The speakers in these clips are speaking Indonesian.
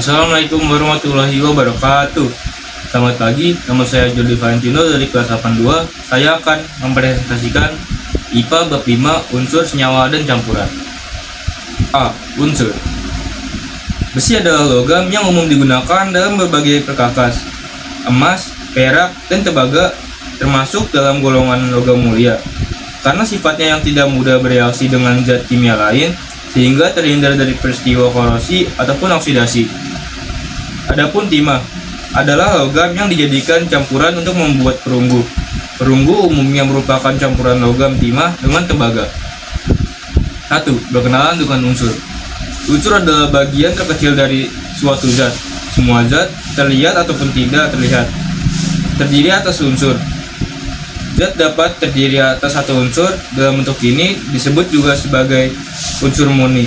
Assalamualaikum warahmatullahi wabarakatuh. Selamat pagi, nama saya Jordi Valentino dari kelas 82. Saya akan mempresentasikan IPA bab 5 unsur senyawa dan campuran. A. Unsur. Besi adalah logam yang umum digunakan dalam berbagai perkakas. Emas, perak, dan tembaga termasuk dalam golongan logam mulia. Karena sifatnya yang tidak mudah bereaksi dengan zat kimia lain, sehingga terhindar dari peristiwa korosi ataupun oksidasi. Adapun timah adalah logam yang dijadikan campuran untuk membuat perunggu. Perunggu umumnya merupakan campuran logam timah dengan tembaga. 1. Berkenalan dengan unsur. Unsur adalah bagian terkecil dari suatu zat. Semua zat, terlihat ataupun tidak terlihat, terdiri atas unsur. Zat dapat terdiri atas satu unsur. Dalam bentuk ini disebut juga sebagai unsur murni.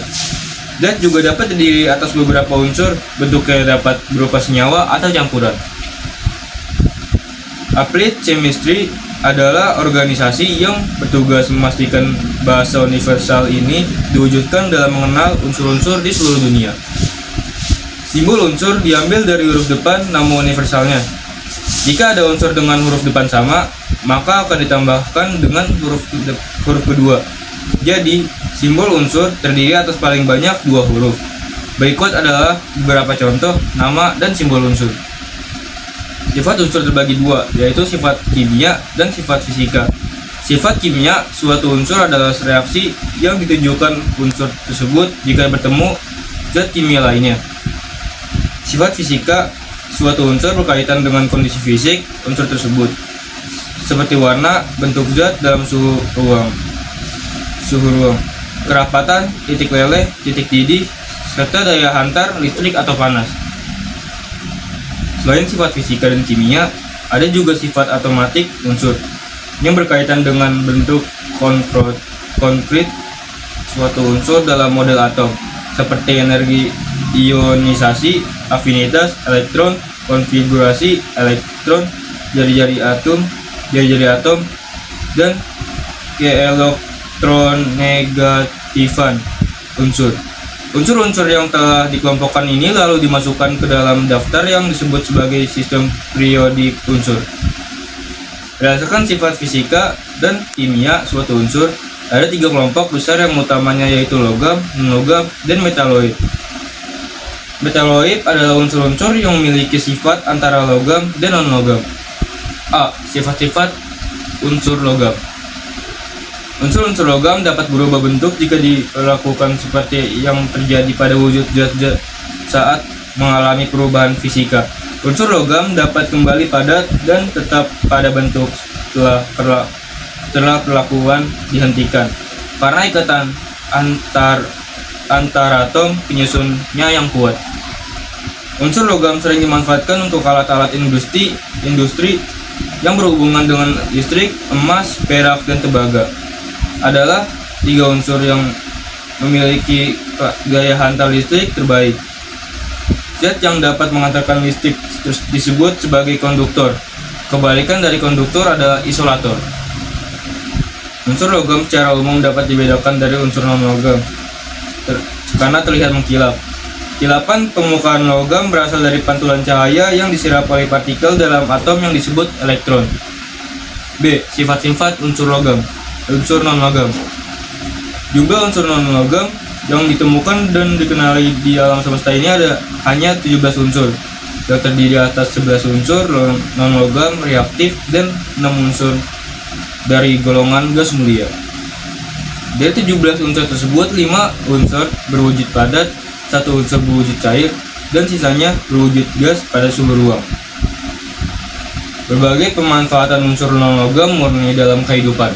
Zat juga dapat terdiri atas beberapa unsur. Bentuknya dapat berupa senyawa atau campuran. Applied Chemistry adalah organisasi yang bertugas memastikan bahasa universal ini diwujudkan dalam mengenal unsur-unsur di seluruh dunia. Simbol unsur diambil dari huruf depan nama universalnya. Jika ada unsur dengan huruf depan sama, maka akan ditambahkan dengan huruf kedua. Jadi, simbol unsur terdiri atas paling banyak dua huruf. Berikut adalah beberapa contoh nama dan simbol unsur. Sifat unsur terbagi dua, yaitu sifat kimia dan sifat fisika. Sifat kimia, suatu unsur adalah reaksi yang ditunjukkan unsur tersebut jika bertemu zat kimia lainnya. Sifat fisika, suatu unsur berkaitan dengan kondisi fisik unsur tersebut, seperti warna, bentuk zat dalam suhu ruang, kerapatan, titik leleh, titik didih, serta daya hantar listrik atau panas. Selain sifat fisika dan kimia, ada juga sifat automatik unsur yang berkaitan dengan bentuk konkret suatu unsur dalam model atom, seperti energi ionisasi, afinitas elektron, konfigurasi elektron, jari-jari atom, dan keelektronegatifan unsur. Unsur-unsur yang telah dikelompokkan ini lalu dimasukkan ke dalam daftar yang disebut sebagai sistem periodik unsur. Berdasarkan sifat fisika dan kimia suatu unsur, ada tiga kelompok besar yang utamanya yaitu logam, non-logam, dan metaloid. Metaloid adalah unsur-unsur yang memiliki sifat antara logam dan non-logam. A. Sifat-sifat unsur logam. Unsur-unsur logam dapat berubah bentuk jika dilakukan seperti yang terjadi pada wujud zat-zat saat mengalami perubahan fisika. Unsur logam dapat kembali padat dan tetap pada bentuk setelah perlakuan dihentikan karena ikatan antar atom penyusunnya yang kuat. Unsur logam sering dimanfaatkan untuk alat-alat industri yang berhubungan dengan listrik. Emas, perak, dan tembaga adalah tiga unsur yang memiliki gaya hantar listrik terbaik. Zat yang dapat mengantarkan listrik disebut sebagai konduktor. Kebalikan dari konduktor adalah isolator. Unsur logam secara umum dapat dibedakan dari unsur non-logam karena terlihat mengkilap. Kilapan permukaan logam berasal dari pantulan cahaya yang diserap oleh partikel dalam atom yang disebut elektron. B. Sifat-sifat unsur logam. Unsur non-logam. Jumlah unsur non-logam yang ditemukan dan dikenali di alam semesta ini ada hanya 17 unsur yang terdiri atas 11 unsur non-logam reaktif dan 6 unsur dari golongan gas mulia. Dari 17 unsur tersebut, 5 unsur berwujud padat, 1 unsur berwujud cair, dan sisanya berwujud gas pada suhu ruang. Berbagai pemanfaatan unsur non-logam murni dalam kehidupan.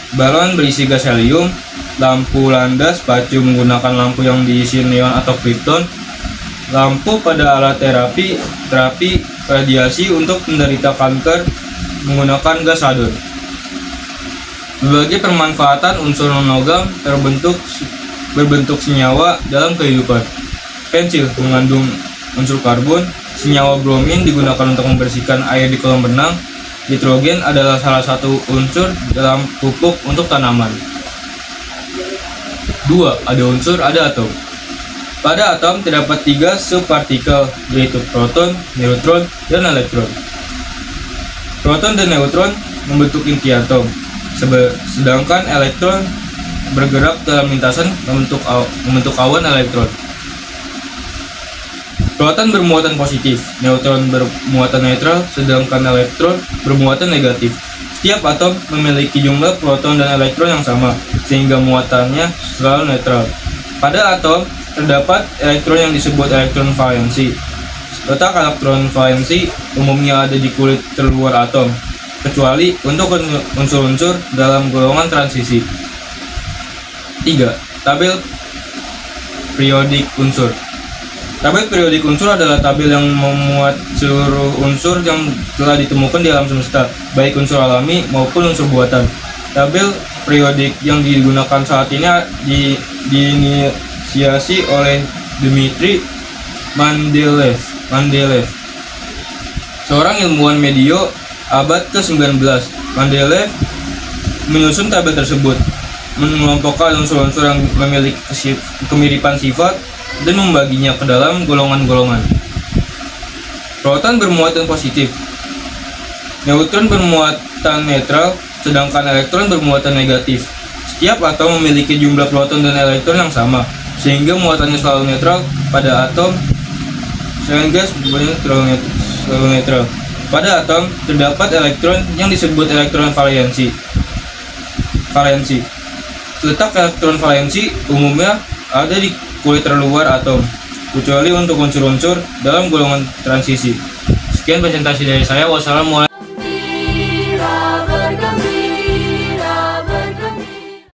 Balon berisi gas helium, lampu landas pacu menggunakan lampu yang diisi neon atau krypton, lampu pada alat terapi radiasi untuk menderita kanker menggunakan gas radon. Berbagai pemanfaatan unsur non-logam berbentuk senyawa dalam kehidupan. Pensil mengandung unsur karbon, senyawa bromin digunakan untuk membersihkan air di kolam renang. Nitrogen adalah salah satu unsur dalam pupuk untuk tanaman. 2. Ada unsur, ada atom. Pada atom terdapat 3 subpartikel, yaitu proton, neutron, dan elektron. Proton dan neutron membentuk inti atom, sedangkan elektron bergerak dalam lintasan membentuk awan elektron. Proton bermuatan positif, neutron bermuatan netral, sedangkan elektron bermuatan negatif. Setiap atom memiliki jumlah proton dan elektron yang sama, sehingga muatannya selalu netral. Pada atom terdapat elektron yang disebut elektron valensi. Letak elektron valensi umumnya ada di kulit terluar atom, kecuali untuk unsur-unsur dalam golongan transisi. 3. Tabel periodik unsur. Tabel periodik unsur adalah tabel yang memuat seluruh unsur yang telah ditemukan di alam semesta, baik unsur alami maupun unsur buatan. Tabel periodik yang digunakan saat ini diinisiasi oleh Dmitri Mendeleev, seorang ilmuwan medio abad ke-19. Mendeleev menyusun tabel tersebut, mengelompokkan unsur-unsur yang memiliki kemiripan sifat dan membaginya ke dalam golongan-golongan. Proton bermuatan positif, neutron bermuatan netral, sedangkan elektron bermuatan negatif. Setiap atom memiliki jumlah proton dan elektron yang sama, sehingga muatannya selalu netral. Pada atom selalu netral. Pada atom terdapat elektron yang disebut elektron valensi. Letak elektron valensi umumnya ada di kulit terluar atom, kecuali untuk unsur-unsur dalam golongan transisi. Sekian presentasi dari saya. Wassalamualaikum.